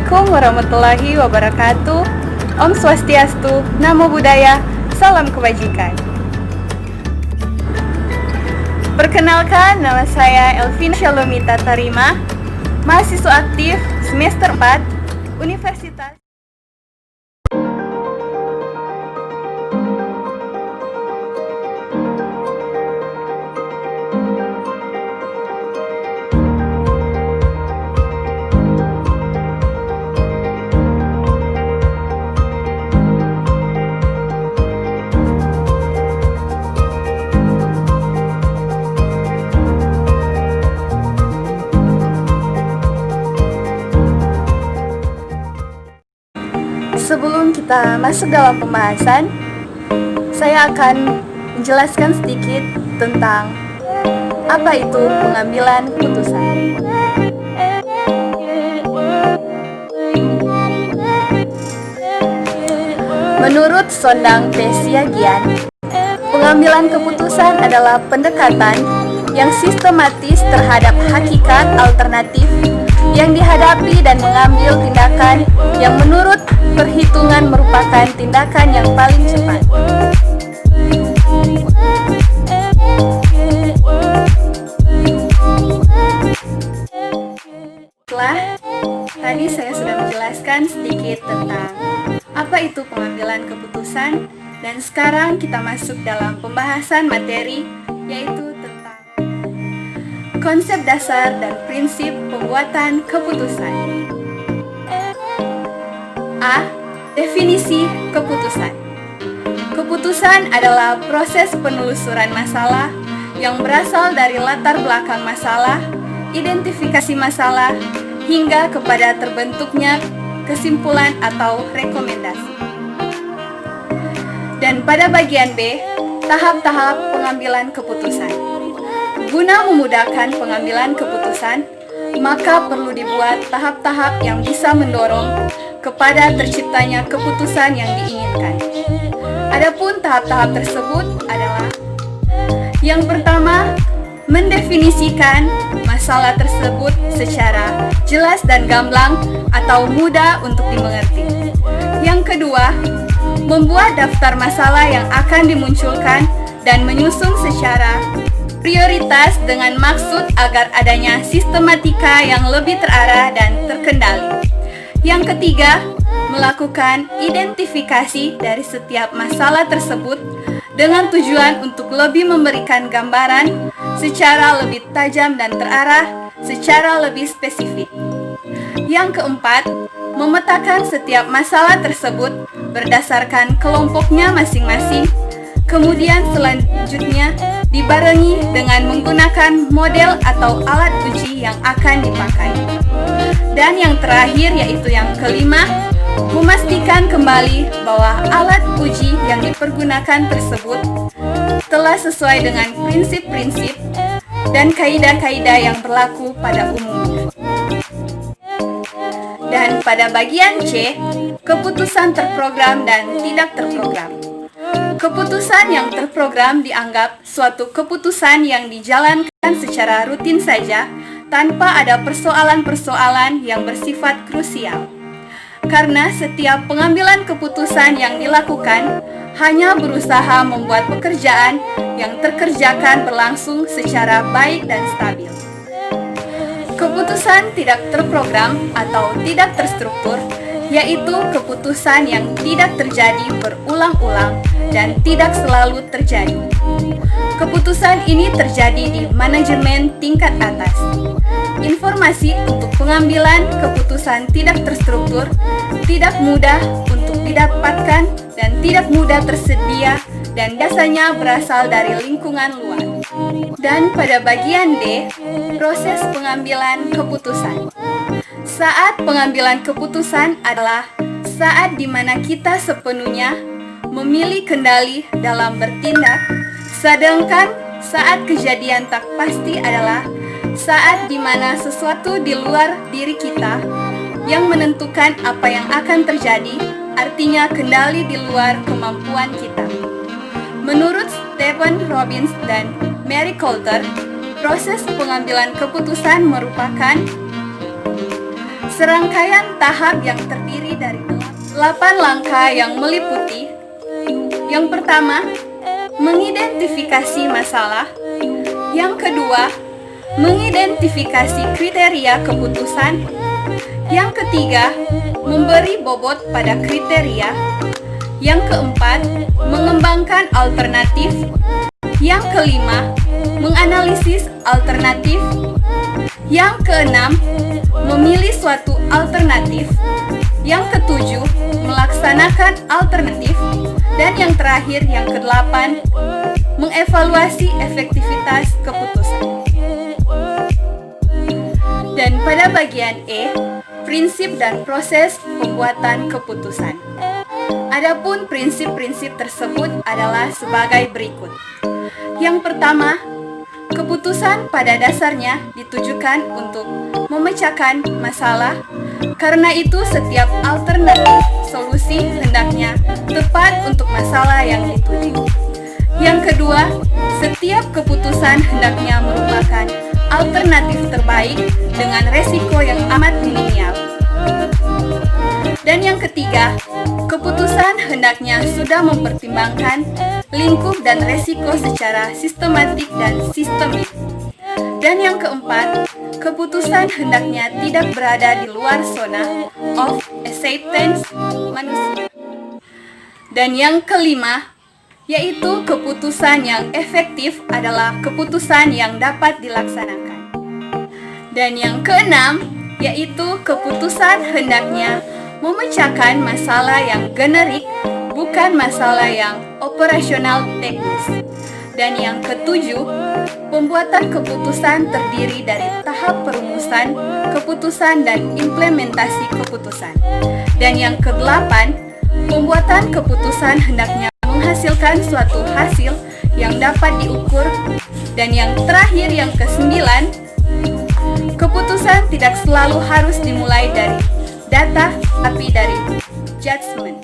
Assalamualaikum warahmatullahi wabarakatuh. Om Swastiastu, Namo Buddhaya, Salam Kebajikan. Perkenalkan, nama saya Elvina Shalomita Tarima, mahasiswa aktif semester 4, Universitas. Sebelum kita masuk dalam pembahasan, saya akan menjelaskan sedikit tentang apa itu pengambilan keputusan. Menurut Sondang P. Siagian, pengambilan keputusan adalah pendekatan yang sistematis terhadap hakikat alternatif yang dihadapi dan mengambil tindakan yang menurut perhitungan merupakan tindakan yang paling cepat. Setelah tadi saya sudah menjelaskan sedikit tentang apa itu pengambilan keputusan, dan sekarang kita masuk dalam pembahasan materi, yaitu tentang konsep dasar dan prinsip pembuatan keputusan. A. Definisi keputusan. Keputusan adalah proses penelusuran masalah yang berasal dari latar belakang masalah, identifikasi masalah, hingga kepada terbentuknya kesimpulan atau rekomendasi. Dan pada bagian B, tahap-tahap pengambilan keputusan. Guna memudahkan pengambilan keputusan, maka perlu dibuat tahap-tahap yang bisa mendorong kepada terciptanya keputusan yang diinginkan. Adapun tahap-tahap tersebut adalah: yang pertama, mendefinisikan masalah tersebut secara jelas dan gamblang atau mudah untuk dimengerti. Yang kedua, membuat daftar masalah yang akan dimunculkan dan menyusun secara prioritas dengan maksud agar adanya sistematika yang lebih terarah dan terkendali. Yang ketiga, melakukan identifikasi dari setiap masalah tersebut dengan tujuan untuk lebih memberikan gambaran secara lebih tajam dan terarah, secara lebih spesifik. Yang keempat, memetakan setiap masalah tersebut berdasarkan kelompoknya masing-masing, kemudian selanjutnya dibarengi dengan menggunakan model atau alat uji yang akan dipakai. Dan yang terakhir, yaitu yang kelima, memastikan kembali bahwa alat uji yang dipergunakan tersebut telah sesuai dengan prinsip-prinsip dan kaidah-kaidah yang berlaku pada umumnya. Dan pada bagian C, keputusan terprogram dan tidak terprogram. Keputusan yang terprogram dianggap suatu keputusan yang dijalankan secara rutin saja tanpa ada persoalan-persoalan yang bersifat krusial. Karena setiap pengambilan keputusan yang dilakukan hanya berusaha membuat pekerjaan yang terkerjakan berlangsung secara baik dan stabil. Keputusan tidak terprogram atau tidak terstruktur yaitu keputusan yang tidak terjadi berulang-ulang dan tidak selalu terjadi. Keputusan ini terjadi di manajemen tingkat atas. Informasi untuk pengambilan keputusan tidak terstruktur, tidak mudah untuk didapatkan dan tidak mudah tersedia, dan biasanya berasal dari lingkungan luar. Dan pada bagian D, proses pengambilan keputusan. Saat pengambilan keputusan adalah saat di mana kita sepenuhnya memilih kendali dalam bertindak, sedangkan saat kejadian tak pasti adalah saat di mana sesuatu di luar diri kita yang menentukan apa yang akan terjadi, artinya kendali di luar kemampuan kita. Menurut Stephen Robbins dan Mary Coulter, proses pengambilan keputusan merupakan Serangkaian tahap yang terdiri dari 8 langkah yang meliputi: yang pertama, mengidentifikasi masalah; yang kedua, mengidentifikasi kriteria keputusan; yang ketiga, memberi bobot pada kriteria; yang keempat, mengembangkan alternatif; yang kelima, menganalisis alternatif; yang keenam, memilih suatu alternatif; yang ketujuh, melaksanakan alternatif; dan yang terakhir, yang kedelapan, mengevaluasi efektivitas keputusan. Dan pada bagian E, prinsip dan proses pembuatan keputusan. Adapun prinsip-prinsip tersebut adalah sebagai berikut. Yang pertama, keputusan pada dasarnya ditujukan untuk memecahkan masalah. Karena itu, setiap alternatif solusi hendaknya tepat untuk masalah yang dituju. Yang kedua, setiap keputusan hendaknya merupakan alternatif terbaik dengan resiko yang amat minimal. Dan yang ketiga, keputusan hendaknya sudah mempertimbangkan lingkup dan resiko secara sistematik dan sistemik. Dan yang keempat, keputusan hendaknya tidak berada di luar zona of acceptance manusia. Dan yang kelima, yaitu keputusan yang efektif adalah keputusan yang dapat dilaksanakan. Dan yang keenam, yaitu keputusan hendaknya memecahkan masalah yang generik, bukan masalah yang operasional teknis. Dan yang ketujuh, pembuatan keputusan terdiri dari tahap perumusan keputusan dan implementasi keputusan. Dan yang kedelapan, pembuatan keputusan hendaknya menghasilkan suatu hasil yang dapat diukur. Dan yang terakhir, yang kesembilan, keputusan tidak selalu harus dimulai dari data, tapi dari judgment.